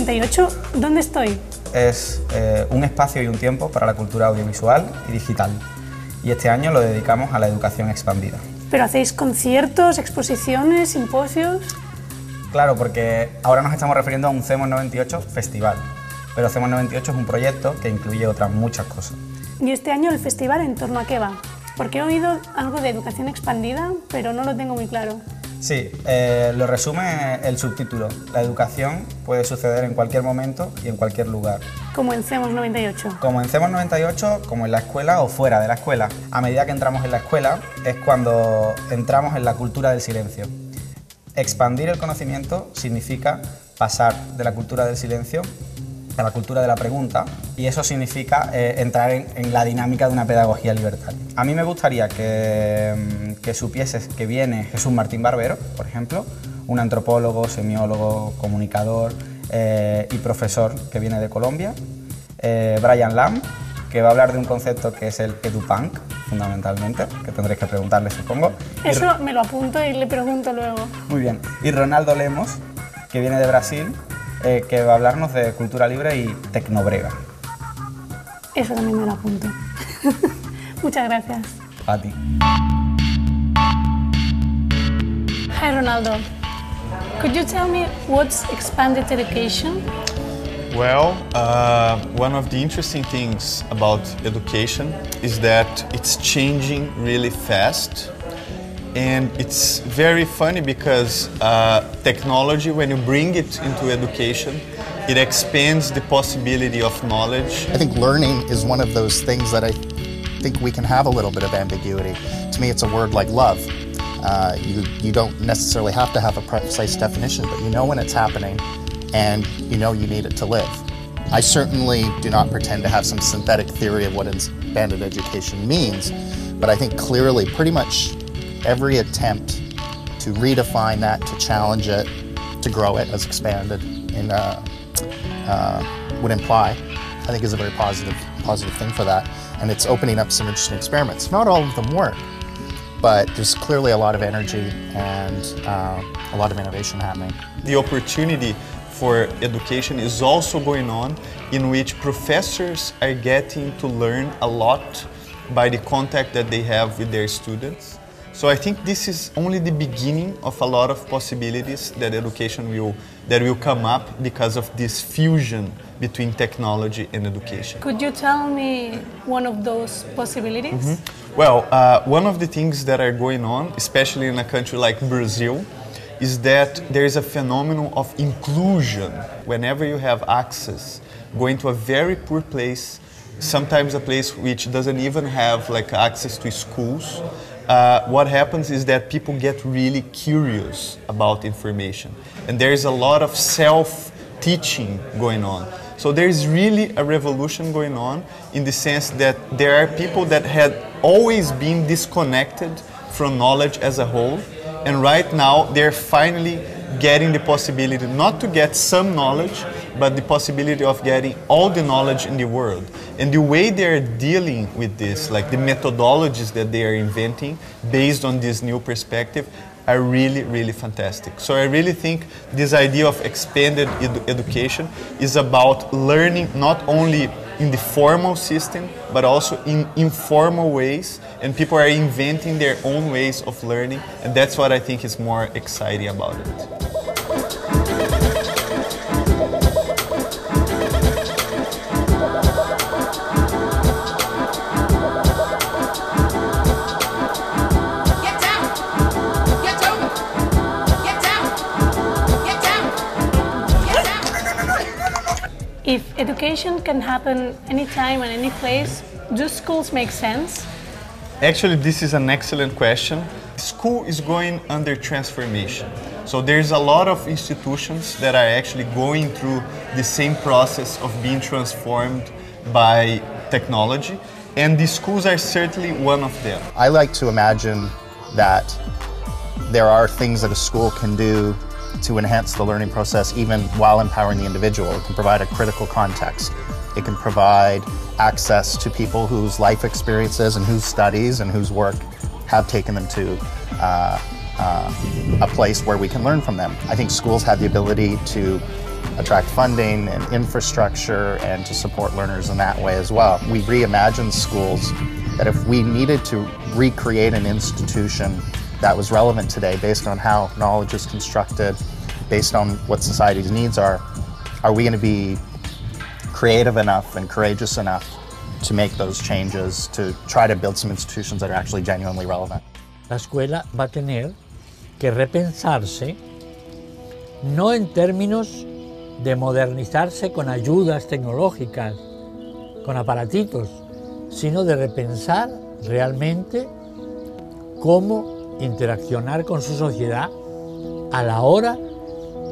98, ¿dónde estoy? Es un espacio y un tiempo para la cultura audiovisual y digital. Y este año lo dedicamos a la educación expandida. ¿Pero hacéis conciertos, exposiciones, simposios? Claro, porque ahora nos estamos refiriendo a un CEMOS 98 festival, pero CEMOS 98 es un proyecto que incluye otras muchas cosas. ¿Y este año el festival en torno a qué va? Porque he oído algo de educación expandida, pero no lo tengo muy claro. Sí, lo resume el subtítulo. La educación puede suceder en cualquier momento y en cualquier lugar. Como en CEMOS 98. Como en CEMOS 98, como en la escuela o fuera de la escuela. A medida que entramos en la escuela es cuando entramos en la cultura del silencio. Expandir el conocimiento significa pasar de la cultura del silencio a la cultura de la pregunta, y eso significa entrar en la dinámica de una pedagogía libertaria. A mí me gustaría que supieses que viene Jesús Martín Barbero, por ejemplo, un antropólogo, semiólogo, comunicador y profesor que viene de Colombia, Brian Lamb, que va a hablar de un concepto que es el edupunk, fundamentalmente, que tendréis que preguntarle, supongo. Eso me lo apunto y le pregunto luego. Muy bien. Y Ronaldo Lemos, que viene de Brasil, que va a hablarnos de cultura libre y tecnobrega. Eso también me lo apunto. Muchas gracias. A ti. Hi Ronaldo. Could you tell me what's expanded education? Well, one of the interesting things about education is that it's changing really fast. And it's very funny because technology, when you bring it into education, it expands the possibility of knowledge. I think learning is one of those things that I think we can have a little bit of ambiguity. To me, it's a word like love. You don't necessarily have to have a precise definition, but you know when it's happening and you know you need it to live. I certainly do not pretend to have some synthetic theory of what expanded education means, but I think clearly pretty much every attempt to redefine that, to challenge it, to grow it as expanded would imply, I think is a very positive thing for that. And it's opening up some interesting experiments. Not all of them work, but there's clearly a lot of energy and a lot of innovation happening. The opportunity for education is also going on in which professors are getting to learn a lot by the contact that they have with their students. So I think this is only the beginning of a lot of possibilities that education will come up because of this fusion between technology and education. Could you tell me one of those possibilities? Mm-hmm. Well, one of the things that are going on, especially in a country like Brazil, is that there is a phenomenon of inclusion. Whenever you have access, going to a very poor place, sometimes a place which doesn't even have like access to schools, what happens is that people get really curious about information, and there is a lot of self-teaching going on. So there is really a revolution going on in the sense that there are people that had always been disconnected from knowledge as a whole, and right now they're finally getting the possibility not to get some knowledge, but the possibility of getting all the knowledge in the world. And the way they're dealing with this, like the methodologies that they are inventing based on this new perspective, are really, really fantastic. So I really think this idea of expanded education is about learning not only in the formal system, but also in informal ways, and people are inventing their own ways of learning, and that's what I think is more exciting about it. If education can happen anytime and any place, do schools make sense? Actually, this is an excellent question. School is going under transformation. So there's a lot of institutions that are actually going through the same process of being transformed by technology, and the schools are certainly one of them. I like to imagine that there are things that a school can do to enhance the learning process even while empowering the individual. It can provide a critical context. It can provide access to people whose life experiences and whose studies and whose work have taken them to a place where we can learn from them. I think schools have the ability to attract funding and infrastructure and to support learners in that way as well. We reimagined schools that if we needed to recreate an institution that was relevant today based on how knowledge is constructed, based on what society's needs are we going to be creative enough and courageous enough to make those changes, to try to build some institutions that are actually genuinely relevant? La escuela va a tener que repensarse, no en términos de modernizarse con ayudas tecnológicas, con aparatitos, sino de repensar realmente cómo interaccionar con su sociedad a la hora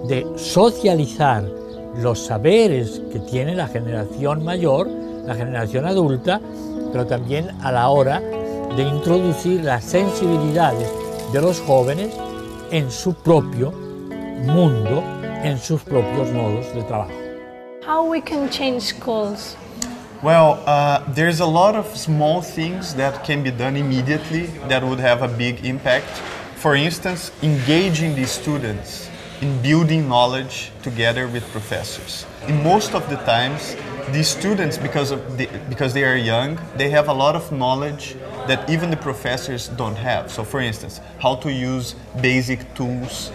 de socializar los saberes que tiene la generación mayor, la generación adulta, pero también a la hora de introducir las sensibilidades de los jóvenes en su propio mundo, en sus propios modos de trabajo. How we can change schools? Well, there's a lot of small things that can be done immediately that would have a big impact. For instance, engaging the students in building knowledge together with professors. In most of the times, these students, because they are young, they have a lot of knowledge that even the professors don't have. So for instance, how to use basic tools,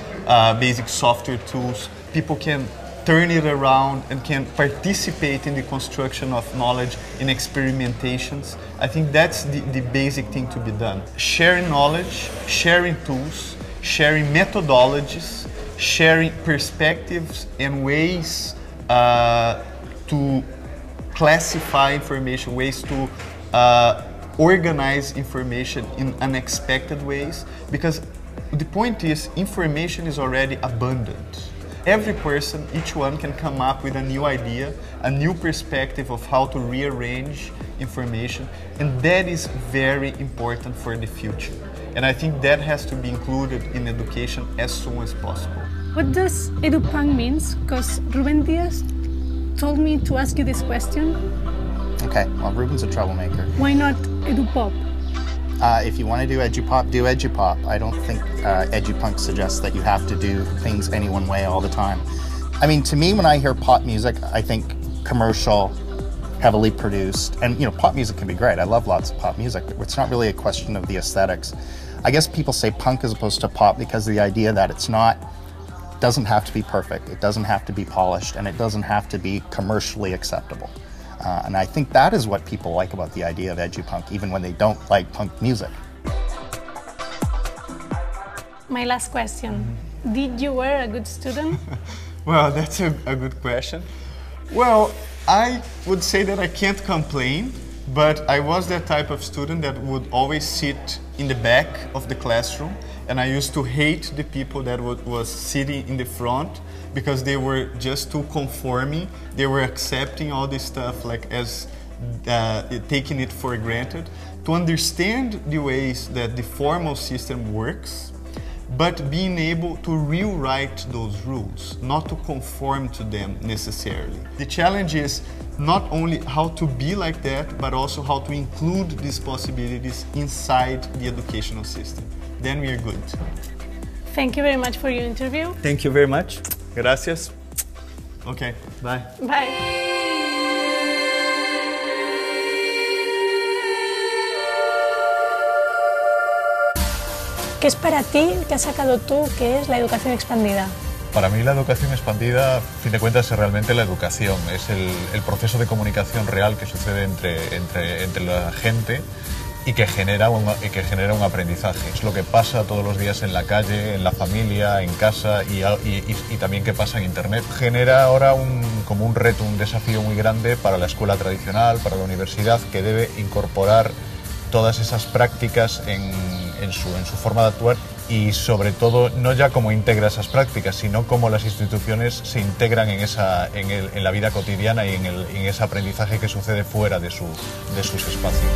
basic software tools. People can turn it around and can participate in the construction of knowledge in experimentations. I think that's the basic thing to be done. Sharing knowledge, sharing tools, sharing methodologies, sharing perspectives and ways to classify information, ways to organize information in unexpected ways, because the point is information is already abundant. Every person, each one can come up with a new idea, a new perspective of how to rearrange information, and that is very important for the future. And I think that has to be included in education as soon as possible. What does EduPunk means? Because Ruben Diaz told me to ask you this question. Okay, well, Ruben's a troublemaker. Why not EduPop? If you want to do EduPop, do EduPop. I don't think EduPunk suggests that you have to do things any one way all the time. I mean, to me, when I hear pop music, I think commercial, heavily produced, and pop music can be great. I love lots of pop music. It's not really a question of the aesthetics. I guess people say punk as opposed to pop because of the idea that doesn't have to be perfect, it doesn't have to be polished, and it doesn't have to be commercially acceptable. And I think that is what people like about the idea of EduPunk, even when they don't like punk music. My last question. Did you were a good student? Well, that's a good question. Well, I would say that I can't complain, but I was that type of student that would always sit in the back of the classroom, and I used to hate the people that was sitting in the front because they were just too conforming. They were accepting all this stuff like as taking it for granted. To understand the ways that the formal system works, but being able to rewrite those rules, not to conform to them necessarily. The challenge is not only how to be like that, but also how to include these possibilities inside the educational system. Then we are good. Thank you very much for your interview. Thank you very much. Gracias. Okay, bye. Bye. ¿Qué es para ti, qué has sacado tú, qué es la educación expandida? Para mí la educación expandida, a fin de cuentas, es realmente la educación, es el proceso de comunicación real que sucede entre la gente y que genera un aprendizaje. Es lo que pasa todos los días en la calle, en la familia, en casa y también que pasa en Internet. Genera ahora como un reto, un desafío muy grande para la escuela tradicional, para la universidad, que debe incorporar todas esas prácticas en su forma de actuar y sobre todo no ya cómo integra esas prácticas, sino cómo las instituciones se integran en la vida cotidiana y en ese aprendizaje que sucede fuera de sus espacios.